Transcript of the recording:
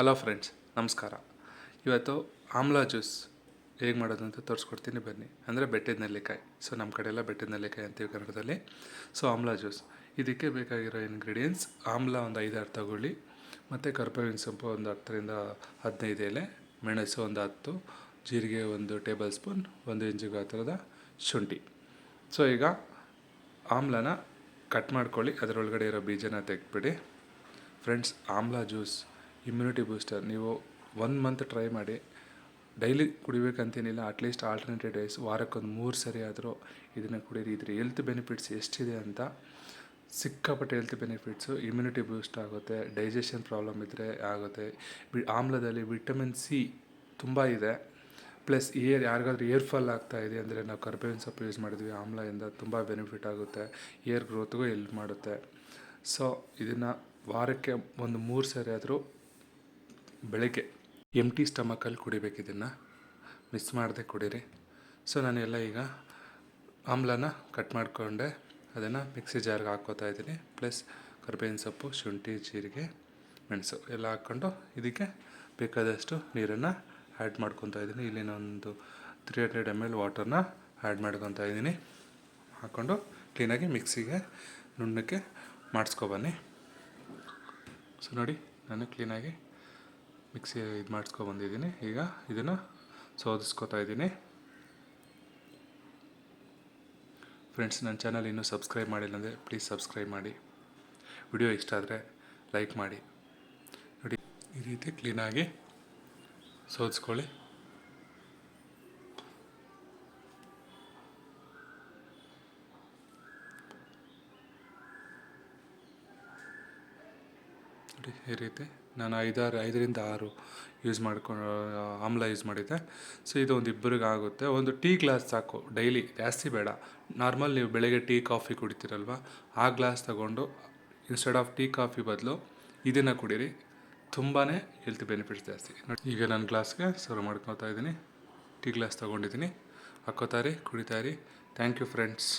Hello friends, ನಮಸ್ಕಾರ. ಇವತ್ತು amla juice ಹೇಗೆ ಮಾಡೋದು ಅಂತ ತೋರಿಸ್ಕೊಡ್ತೀನಿ ಬನ್ನಿ. ಅಂದರೆ ಬೆಟ್ಟದ ನೆಲ್ಲಿಕಾಯಿ. ಸೊ ನಮ್ಮ ಕಡೆ ಎಲ್ಲ ಬೆಟ್ಟದ ನೆಲ್ಲಿಕಾಯಿ ಅಂತೀವಿ ಕನ್ನಡದಲ್ಲಿ. ಸೊ ಆಮ್ಲಾ ಜ್ಯೂಸ್ ಇದಕ್ಕೆ ಬೇಕಾಗಿರೋ ಇಂಗ್ರೀಡಿಯೆಂಟ್ಸ್: ಆಮ್ಲ ಒಂದು 5-6 ತಗೊಳ್ಳಿ, ಮತ್ತು ಕರ್ಬೇವಿನ ಸೊಪ್ಪು ಒಂದು 10-15 ಎಲೆ, ಮೆಣಸು ಒಂದು 10, ಜೀರಿಗೆ 1 ಟೇಬಲ್ ಸ್ಪೂನ್, 1 ಇಂಚು ಗಾತ್ರದ ಶುಂಠಿ. ಸೊ ಈಗ ಆಮ್ಲನ ಕಟ್ ಮಾಡ್ಕೊಳ್ಳಿ, ಅದರೊಳಗಡೆ ಇರೋ ಬೀಜನ ತೆಗೆದ್ಬಿಡಿ. Friends, amla juice immunity booster. ನೀವು 1 ಮಂತ್ ಟ್ರೈ ಮಾಡಿ. ಡೈಲಿ ಕುಡಿಬೇಕಂತೇನಿಲ್ಲ, ಅಟ್ಲೀಸ್ಟ್ ಆಲ್ಟರ್ನೇಟಿವ್ ಡೇಸ್, ವಾರಕ್ಕೊಂದು 3 ಸರಿ ಆದರೂ ಇದನ್ನು ಕುಡೀರಿ. ಇದ್ರ ಹೆಲ್ತ್ ಬೆನಿಫಿಟ್ಸ್ ಎಷ್ಟಿದೆ ಅಂತ, ಸಿಕ್ಕಾಪಟ್ಟೆ ಹೆಲ್ತ್ ಬೆನಿಫಿಟ್ಸು. ಇಮ್ಯುನಿಟಿ ಬೂಸ್ಟ್ ಆಗುತ್ತೆ, ಡೈಜೆಷನ್ ಪ್ರಾಬ್ಲಮ್ ಇದ್ದರೆ ಆಗುತ್ತೆ. ಆಮ್ಲದಲ್ಲಿ ವಿಟಮಿನ್ ಸಿ ತುಂಬ ಇದೆ. ಪ್ಲಸ್ ಯಾರಿಗಾದ್ರೂ ಏರ್ ಫಾಲ್ ಆಗ್ತಾಯಿದೆ ಅಂದರೆ ನಾವು ಕರ್ಬೇವಿನ ಸೊಪ್ಪು ಯೂಸ್ ಮಾಡಿದ್ವಿ, ಆಮ್ಲದಿಂದ ತುಂಬ ಬೆನಿಫಿಟ್ ಆಗುತ್ತೆ. ಏರ್ ಗ್ರೋತ್ಗೂ ಹೆಲ್ಪ್ ಮಾಡುತ್ತೆ. ಸೊ ಇದನ್ನು ವಾರಕ್ಕೆ ಒಂದು 3 ಸರಿ ಆದರೂ ಬೆಳಗ್ಗೆ ಎಂಟಿ ಸ್ಟಮಕಲ್ಲಿ ಕುಡಿಬೇಕು. ಇದನ್ನು ಮಿಸ್ ಮಾಡದೆ ಕುಡೀರಿ. ಸೊ ನಾನೆಲ್ಲ ಈಗ ಆಮ್ಲನ ಕಟ್ ಮಾಡಿಕೊಂಡೆ, ಅದನ್ನು ಮಿಕ್ಸಿ ಜಾರ್ಗೆ ಹಾಕ್ಕೋತಾ ಇದ್ದೀನಿ. ಪ್ಲಸ್ ಕರ್ಬೇವಿನ ಸೊಪ್ಪು, ಶುಂಠಿ, ಜೀರಿಗೆ, ಮೆಣಸು ಎಲ್ಲ ಹಾಕ್ಕೊಂಡು ಇದಕ್ಕೆ ಬೇಕಾದಷ್ಟು ನೀರನ್ನು ಆ್ಯಡ್ ಮಾಡ್ಕೊತಾ ಇದ್ದೀನಿ. ಇಲ್ಲಿನೊಂದು 300 ml ವಾಟರ್ನ ಆ್ಯಡ್ ಮಾಡ್ಕೊತಾ ಇದ್ದೀನಿ. ಹಾಕ್ಕೊಂಡು ಕ್ಲೀನಾಗಿ ಮಿಕ್ಸಿಗೆ ನುಣ್ಣಕ್ಕೆ ಮಾಡಿಸ್ಕೊಬನ್ನಿ. ಸೊ ನೋಡಿ, ನಾನು ಕ್ಲೀನಾಗಿ ಮಿಕ್ಸಿ ಮಾಡಿಸ್ಕೊಬಂದಿದ್ದೀನಿ. ಈಗ ಇದನ್ನು ಸೋದಿಸ್ಕೊತಾ ಇದ್ದೀನಿ. ಫ್ರೆಂಡ್ಸ್, ನನ್ನ ಚಾನಲ್ ಇನ್ನೂ ಸಬ್ಸ್ಕ್ರೈಬ್ ಮಾಡಿಲ್ಲ ಅಂದರೆ ಪ್ಲೀಸ್ ಸಬ್ಸ್ಕ್ರೈಬ್ ಮಾಡಿ. ವಿಡಿಯೋ ಇಷ್ಟ ಆದರೆ ಲೈಕ್ ಮಾಡಿ. ನೋಡಿ, ಈ ರೀತಿ ಕ್ಲೀನಾಗಿ ಸೋದಿಸ್ಕೊಳ್ಳಿ. ನೋಡಿ, ಈ ರೀತಿ ನಾನು 5-6 ಯೂಸ್ ಮಾಡ್ಕೊಂಡು ಆಮ್ಲ ಯೂಸ್ ಮಾಡಿದ್ದೆ. ಸೊ ಇದು ಒಂದು ಇಬ್ಬರಿಗೆ ಆಗುತ್ತೆ. ಒಂದು ಟೀ ಗ್ಲಾಸ್ ಸಾಕು ಡೈಲಿ, ಜಾಸ್ತಿ ಬೇಡ. ನಾರ್ಮಲ್ ನೀವು ಬೆಳಗ್ಗೆ ಟೀ ಕಾಫಿ ಕುಡಿತೀರಲ್ವ, ಆ ಗ್ಲಾಸ್ ತಗೊಂಡು ಇನ್ಸ್ಟೆಡ್ ಆಫ್ ಟೀ ಕಾಫಿ ಬದಲು ಇದನ್ನು ಕುಡೀರಿ. ತುಂಬಾ ಹೆಲ್ತ್ ಬೆನಿಫಿಟ್ಸ್ ಜಾಸ್ತಿ. ನೋಡಿ, ಈಗ ನಾನು ಗ್ಲಾಸ್ಗೆ ಸರ್ವ್ ಮಾಡ್ಕೊತಾ ಇದ್ದೀನಿ. ಟೀ ಗ್ಲಾಸ್ ತೊಗೊಂಡಿದ್ದೀನಿ. ಹಾಕ್ಕೋತಾರಿ, ಕುಡಿತಾಯಿರಿ. Thank you friends.